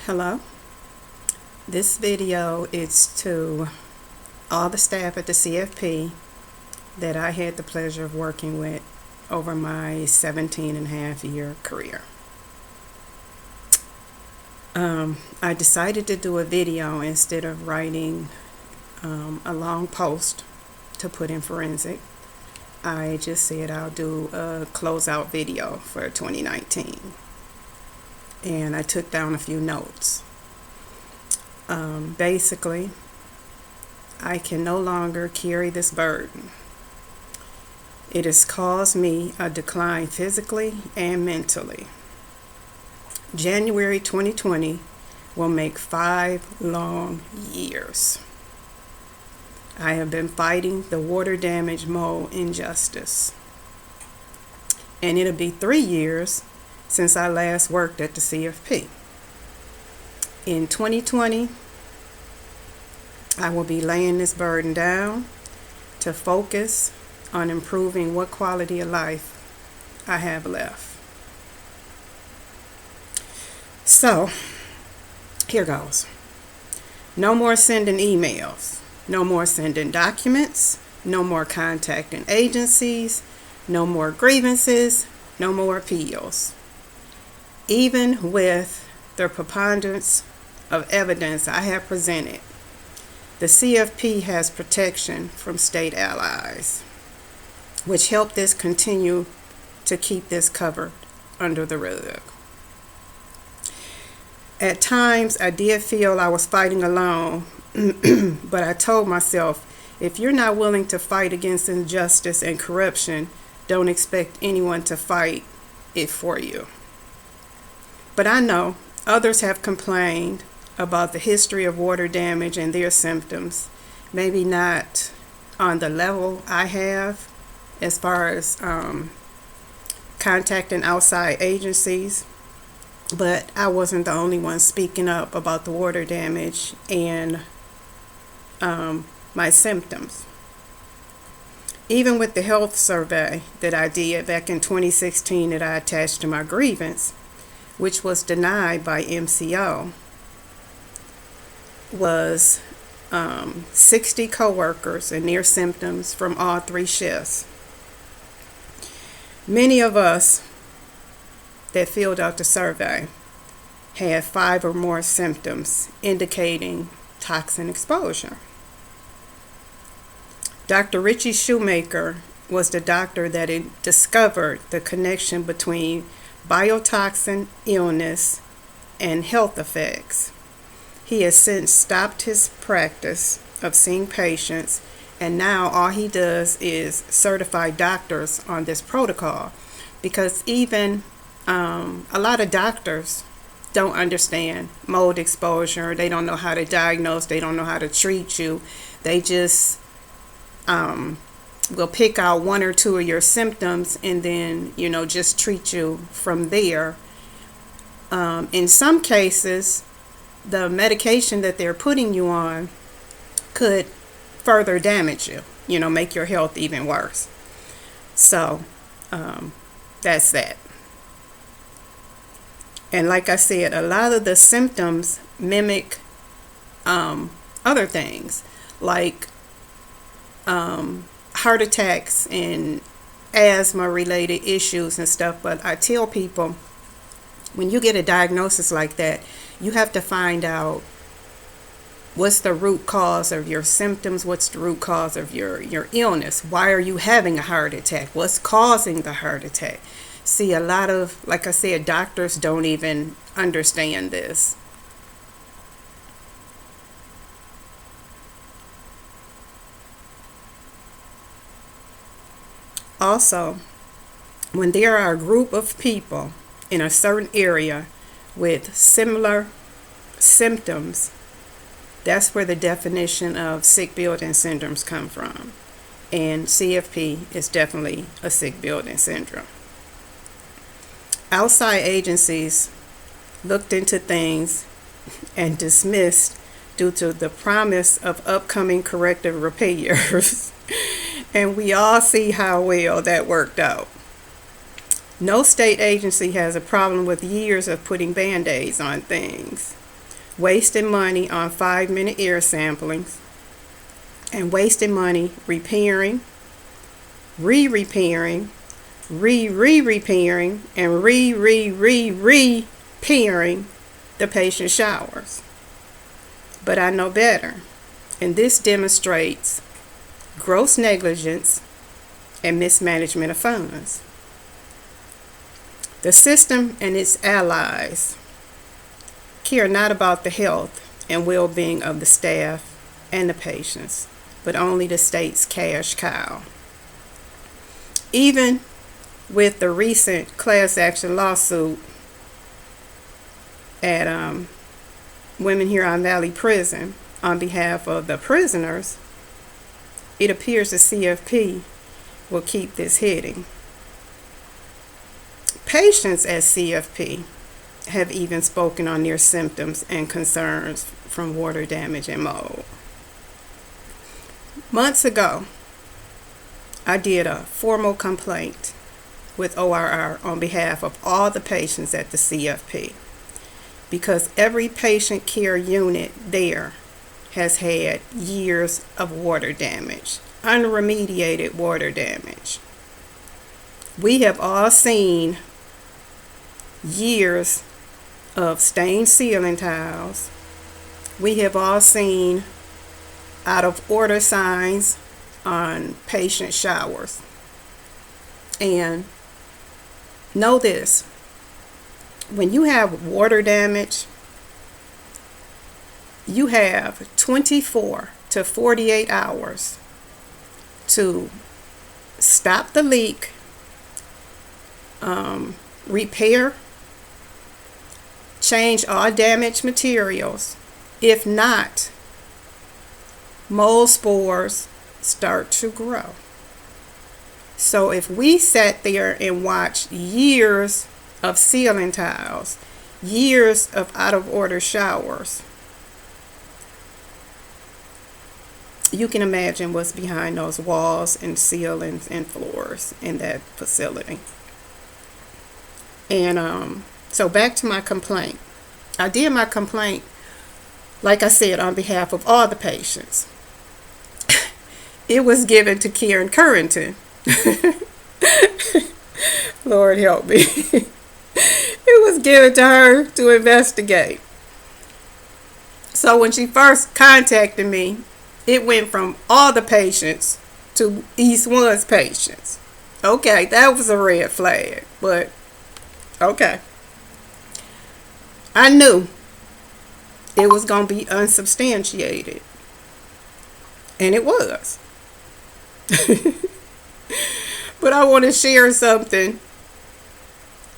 Hello. This video is to all the staff at the CFP that I had the pleasure of working with over my 17-and-a-half-year career. I decided to do a video instead of writing a long post to put in forensic. I just said I'll do a closeout video for 2019. And I took down a few notes. Basically, I can no longer carry this burden. It has caused me a decline physically and mentally. January 2020 will make 5 long years. I have been fighting the water damage mold injustice. And it'll be 3 years since I last worked at the CFP. In 2020, I will be laying this burden down to focus on improving what quality of life I have left. So, here goes. No more sending emails. No more sending documents. No more contacting agencies. No more grievances. No more appeals. Even with the preponderance of evidence I have presented, the CFP has protection from state allies, which help this continue to keep this covered under the rug. At times, I did feel I was fighting alone, but I told myself, if you're not willing to fight against injustice and corruption, don't expect anyone to fight it for you. But I know others have complained about the history of water damage and their symptoms. Maybe not on the level I have as far as contacting outside agencies, but I wasn't the only one speaking up about the water damage and my symptoms. Even with the health survey that I did back in 2016 that I attached to my grievance, which was denied by MCO, was 60 coworkers and their symptoms from all 3 shifts. Many of us that filled out the survey had 5 or more symptoms indicating toxin exposure. Dr. Richie Shoemaker was the doctor that had discovered the connection between biotoxin illness and health effects. He has since stopped his practice of seeing patients, and now all he does is certify doctors on this protocol, because even a lot of doctors don't understand mold exposure. They don't know how to diagnose. They don't know how to treat you. They just will pick out 1 or 2 of your symptoms and then, just treat you from there. In some cases, the medication that they're putting you on could further damage you, make your health even worse. So, that's that. And like I said, a lot of the symptoms mimic other things, like heart attacks and asthma-related issues and stuff. But I tell people, when you get a diagnosis like that, you have to find out what's the root cause of your symptoms, what's the root cause of your illness. Why are you having a heart attack? What's causing the heart attack? See, a lot of, like I said, doctors don't even understand this. Also, when there are a group of people in a certain area with similar symptoms, that's where the definition of sick building syndromes come from. And CFP is definitely a sick building syndrome. Outside agencies looked into things and dismissed due to the promise of upcoming corrective repairs. And we all see how well that worked out. No state agency has a problem with years of putting Band-Aids on things. wasting money on 5-minute ear samplings, and wasting money repairing, re-repairing, re-re-repairing, and re-re-re-repairing the patient's showers. But I know better, and this demonstrates gross negligence and mismanagement of funds. The system and its allies care not about the health and well-being of the staff and the patients, but only the state's cash cow. Even with the recent class action lawsuit at Women Huron Valley Prison on behalf of the prisoners, it appears the CFP will keep this hitting. Patients at CFP have even spoken on their symptoms and concerns from water damage and mold. Months ago, I did a formal complaint with ORR on behalf of all the patients at the CFP, because every patient care unit there has had years of water damage, unremediated water damage. We have all seen years of stained ceiling tiles. We have all seen out of order signs on patient showers. And know this, when you have water damage, you have 24 to 48 hours to stop the leak, repair, change all damaged materials. If not, mold spores start to grow. So if we sat there and watched years of ceiling tiles, years of out of order showers, you can imagine what's behind those walls and ceilings and floors in that facility. And so back to my complaint. I did my complaint, like I said, on behalf of all the patients. It was given to Karen Currington. Lord help me. It was given to her to investigate. So when she first contacted me, it went from all the patients to East One's patients. Okay, that was a red flag, but okay. I knew it was going to be unsubstantiated, and it was. But I want to share something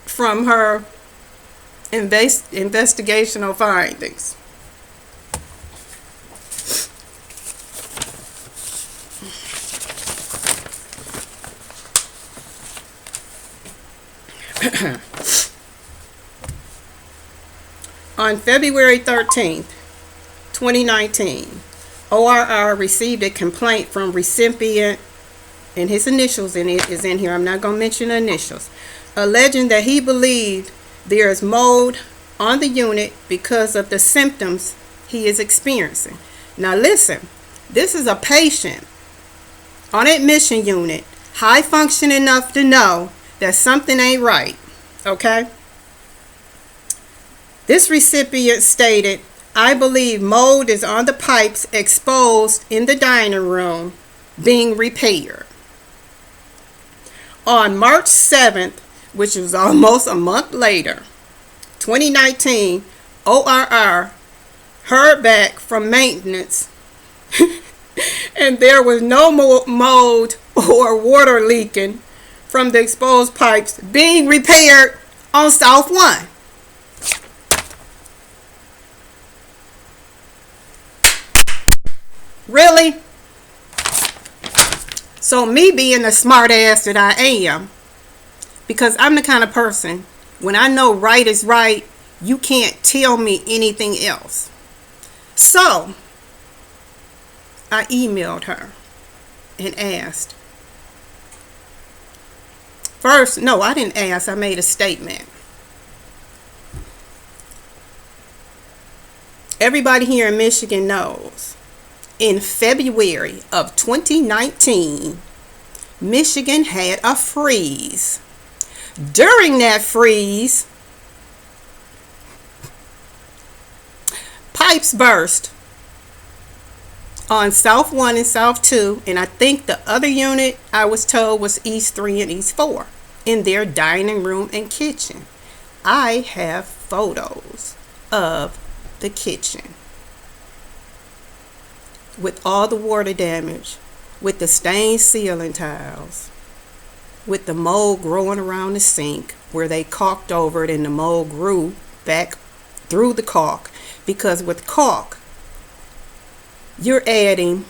from her investigational findings. On February 13th, 2019, ORR received a complaint from recipient, and his initials in it is in here. I'm not going to mention the initials, alleging that he believed there is mold on the unit because of the symptoms he is experiencing. Now listen, this is a patient on admission unit, high function enough to know that something ain't right, okay? This recipient stated, I believe mold is on the pipes exposed in the dining room being repaired. On March 7th, which was almost a month later, 2019, ORR heard back from maintenance and there was no mold or water leaking from the exposed pipes being repaired on South 1. Really? So me being the smart ass that I am, because I'm the kind of person, when I know right is right, you can't tell me anything else. So I emailed her and asked. First, no, I didn't ask. I made a statement. Everybody here in Michigan knows in February of 2019, Michigan had a freeze. During that freeze, pipes burst on South 1 and South 2, and I think the other unit I was told was East 3 and East 4, in their dining room and kitchen. I have photos of the kitchen with all the water damage, with the stained ceiling tiles, with the mold growing around the sink where they caulked over it and the mold grew back through the caulk. Because with caulk, you're adding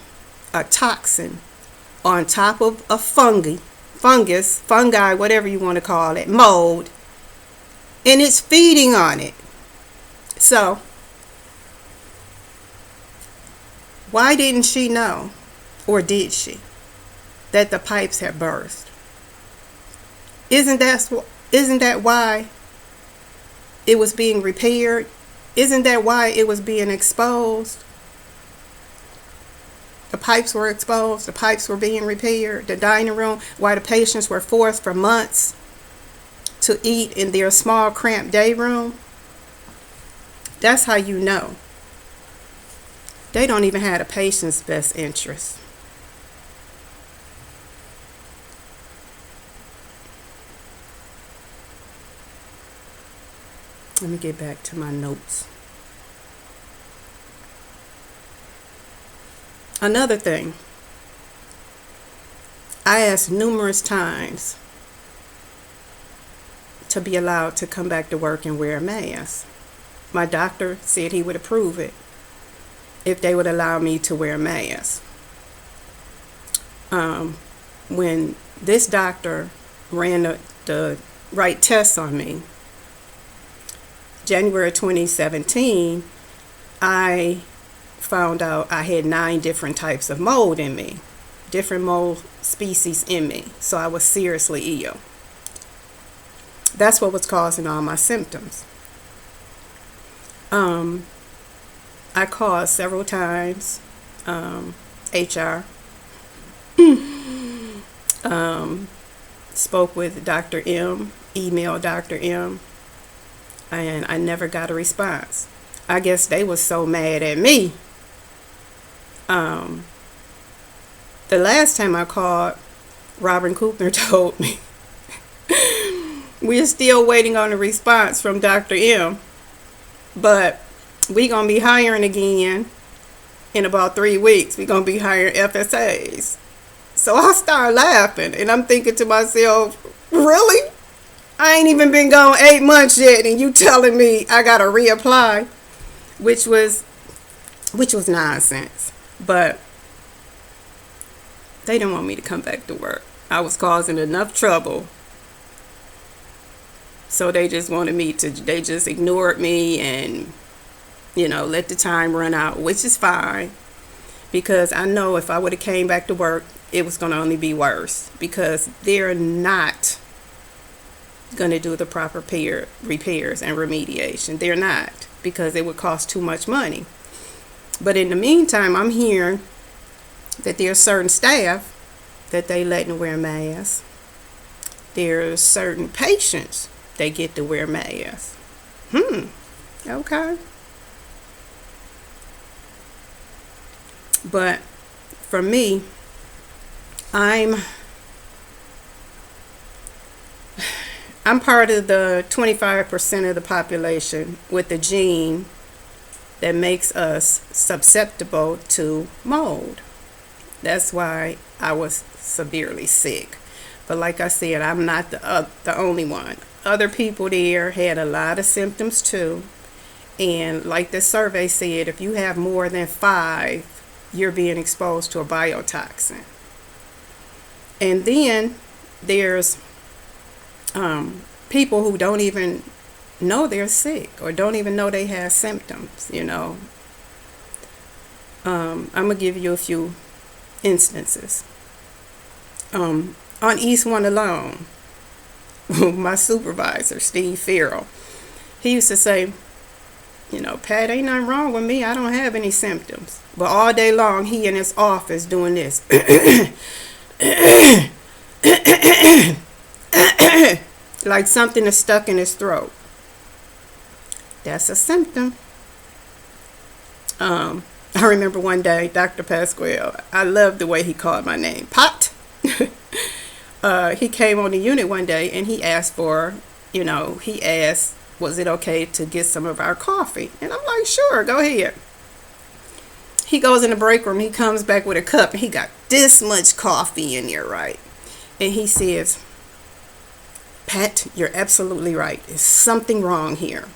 a toxin on top of a fungi, whatever you want to call it, mold, and it's feeding on it. So, why didn't she know, or did she, that the pipes had burst? Isn't that why it was being repaired? Isn't that why it was being exposed? The pipes were exposed. The pipes were being repaired. The dining room, why the patients were forced for months to eat in their small, cramped day room. That's how you know. They don't even have the patient's best interest. Let me get back to my notes. Another thing, I asked numerous times to be allowed to come back to work and wear a mask. My doctor said he would approve it if they would allow me to wear a mask. When this doctor ran the right tests on me, January 2017, I found out I had 9 different types of mold in me, different mold species in me. So I was seriously ill. That's what was causing all my symptoms. I called several times, HR, spoke with Dr. M, emailed Dr. M, and I never got a response. I guess they was so mad at me. The last time I called, Robin Cooper told me, we're still waiting on a response from Dr. M, but we gonna be hiring again in about 3 weeks. We gonna be hiring FSAs. So I started laughing, and I'm thinking to myself, really? I ain't even been gone 8 months yet, and you telling me I gotta reapply, which was nonsense. But they didn't want me to come back to work. I was causing enough trouble, so they just ignored me and, let the time run out, which is fine, because I know if I would have came back to work, it was going to only be worse, because they're not going to do the proper repairs and remediation. They're not, because it would cost too much money. But in the meantime, I'm hearing that there's certain staff that they letting wear masks. There's certain patients they get to wear masks. Okay. But for me, I'm part of the 25% of the population with the gene that makes us susceptible to mold. That's why I was severely sick. But like I said, I'm not the only one. Other people there had a lot of symptoms too. And like the survey said, if you have more than 5, you're being exposed to a biotoxin. And then there's people who don't even know they're sick or don't even know they have symptoms, I'm going to give you a few instances. On East 1 alone, my supervisor, Steve Farrell, he used to say, Pat, ain't nothing wrong with me. I don't have any symptoms. But all day long, he in his office doing this. Like something is stuck in his throat. That's a symptom. I remember one day, Dr. Pasquale, I loved the way he called my name. Pot. He came on the unit one day and he asked, was it okay to get some of our coffee? And I'm like, sure, go ahead. He goes in the break room, he comes back with a cup, and he got this much coffee in there, right? And he says, Pat, you're absolutely right. There's something wrong here.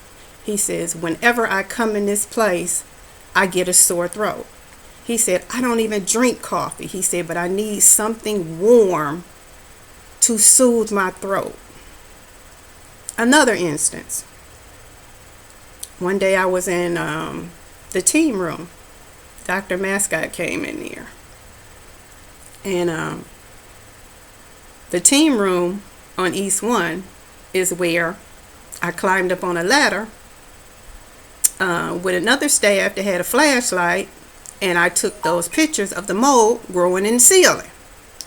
He says, whenever I come in this place, I get a sore throat. He said, I don't even drink coffee. He said, but I need something warm to soothe my throat. Another instance. One day I was in the team room. Dr. Mascot came in there. And the team room on East 1 is where I climbed up on a ladder with another staff that had a flashlight, and I took those pictures of the mold growing in the ceiling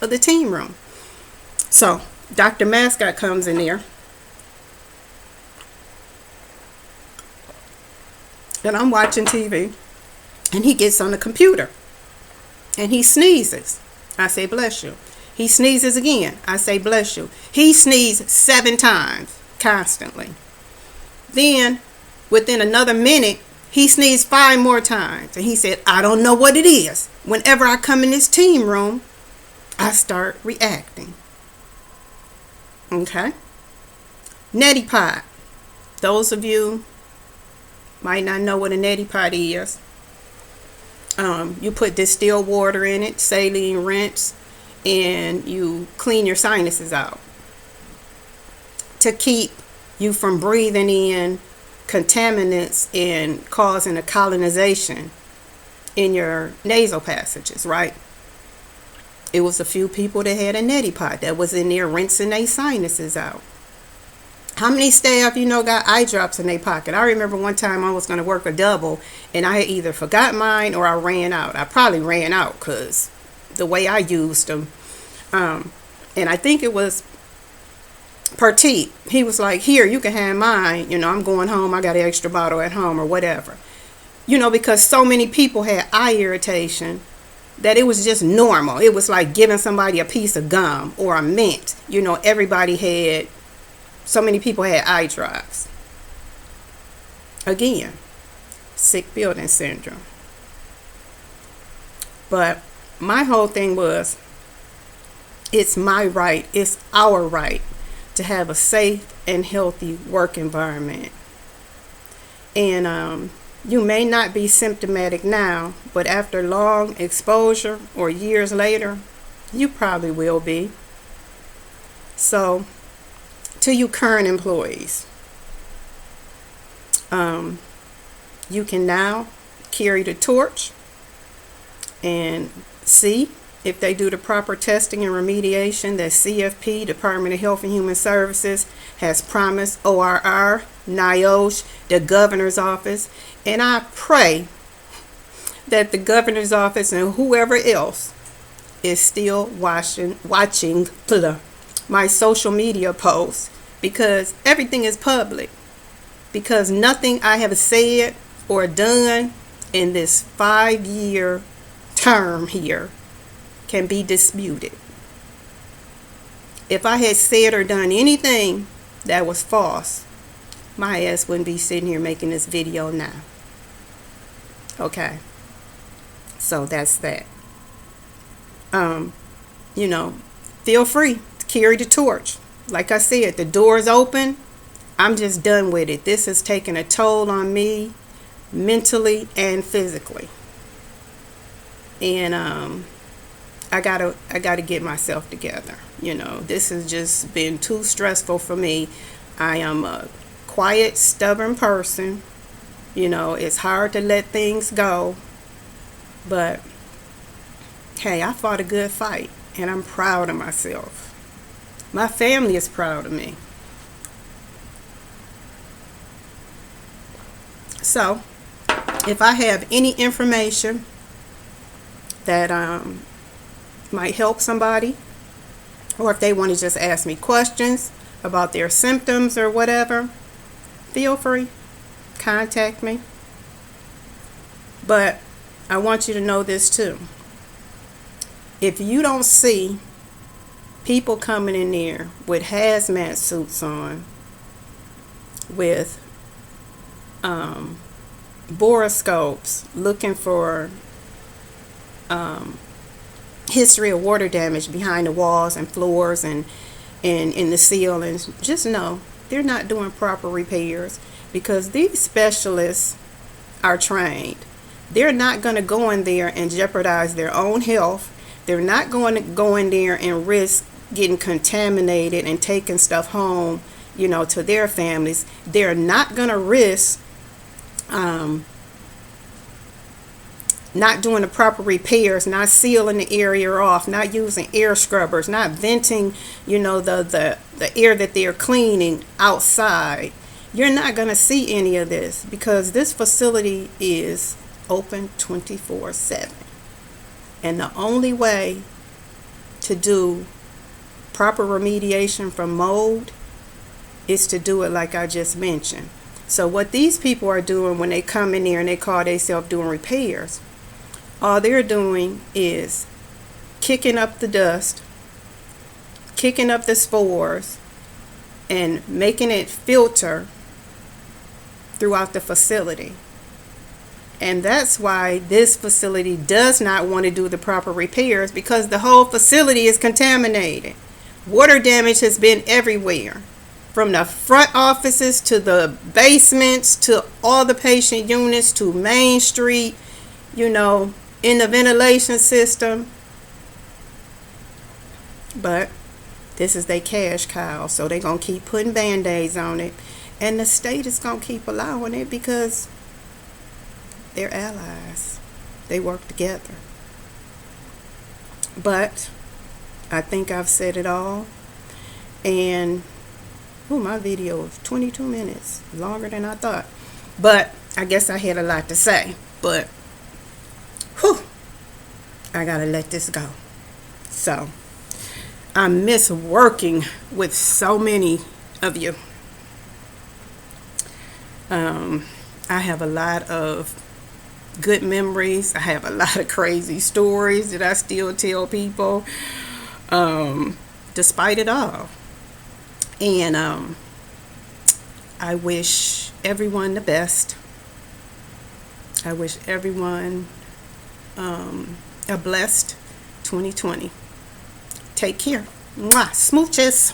of the team room. So Dr. Mascot comes in there, and I'm watching TV, and he gets on the computer, and he sneezes. I say, bless you. He sneezes again. I say, bless you. He sneezed 7 times constantly. Then, within another minute, he sneezed 5 more times. And he said, I don't know what it is. Whenever I come in this team room, I start reacting. Okay? Neti pot. Those of you might not know what a neti pot is. You put distilled water in it, saline rinse, and you clean your sinuses out to keep you from breathing in contaminants and causing a colonization in your nasal passages, right? It was a few people that had a neti pot that was in there rinsing their sinuses out. How many staff got eye drops in their pocket? I remember one time I was going to work a double, and I either forgot mine or I ran out. I probably ran out because the way I used them. And I think it was Parteet. He was like, here, you can have mine. I'm going home. I got an extra bottle at home or whatever. Because so many people had eye irritation that it was just normal. It was like giving somebody a piece of gum or a mint. Everybody had, so many people had eye drops. Again, sick building syndrome. But my whole thing was, it's my right, it's our right to have a safe and healthy work environment. And you may not be symptomatic now, but after long exposure or years later, you probably will be. So, to you current employees, you can now carry the torch and see if they do the proper testing and remediation that CFP, Department of Health and Human Services, has promised ORR, NIOSH, the governor's office. And I pray that the governor's office and whoever else is still watching my social media posts, because everything is public. Because nothing I have said or done in this 5-year term here can be disputed. If I had said or done anything that was false, my ass wouldn't be sitting here making this video now. Okay. So that's that. Feel free to carry the torch. Like I said, the door's open. I'm just done with it. This has taken a toll on me mentally and physically. And I gotta get myself together. This has just been too stressful for me. I am a quiet, stubborn person. It's hard to let things go. But hey, I fought a good fight, and I'm proud of myself. My family is proud of me. So if I have any information that might help somebody, or if they want to just ask me questions about their symptoms or whatever, feel free, contact me. But I want you to know this too. If you don't see people coming in there with hazmat suits on, with boroscopes, looking for history of water damage behind the walls and floors and in the ceilings, just know they're not doing proper repairs, because these specialists are trained. They're not going to go in there and jeopardize their own health. They're not going to go in there and risk getting contaminated and taking stuff home, to their families. They're not going to risk not doing the proper repairs, not sealing the area off, not using air scrubbers, not venting, the air that they're cleaning outside. You're not going to see any of this, because this facility is open 24/7. And the only way to do proper remediation from mold is to do it like I just mentioned. So what these people are doing when they come in there and they call themselves doing repairs, all they're doing is kicking up the dust, kicking up the spores, and making it filter throughout the facility. And that's why this facility does not want to do the proper repairs, because the whole facility is contaminated. Water damage has been everywhere, from the front offices to the basements to all the patient units to Main Street, in the ventilation system. But this is their cash cow, so they're going to keep putting band-aids on it. And the state is going to keep allowing it, because they're allies. They work together. But I think I've said it all. And my video is 22 minutes, longer than I thought. But I guess I had a lot to say. But I gotta let this go. So I miss working with so many of you. I have a lot of good memories. I have a lot of crazy stories that I still tell people, despite it all. And I wish everyone the best. I wish everyone a blessed 2020. Take care. Mwah. Smooches.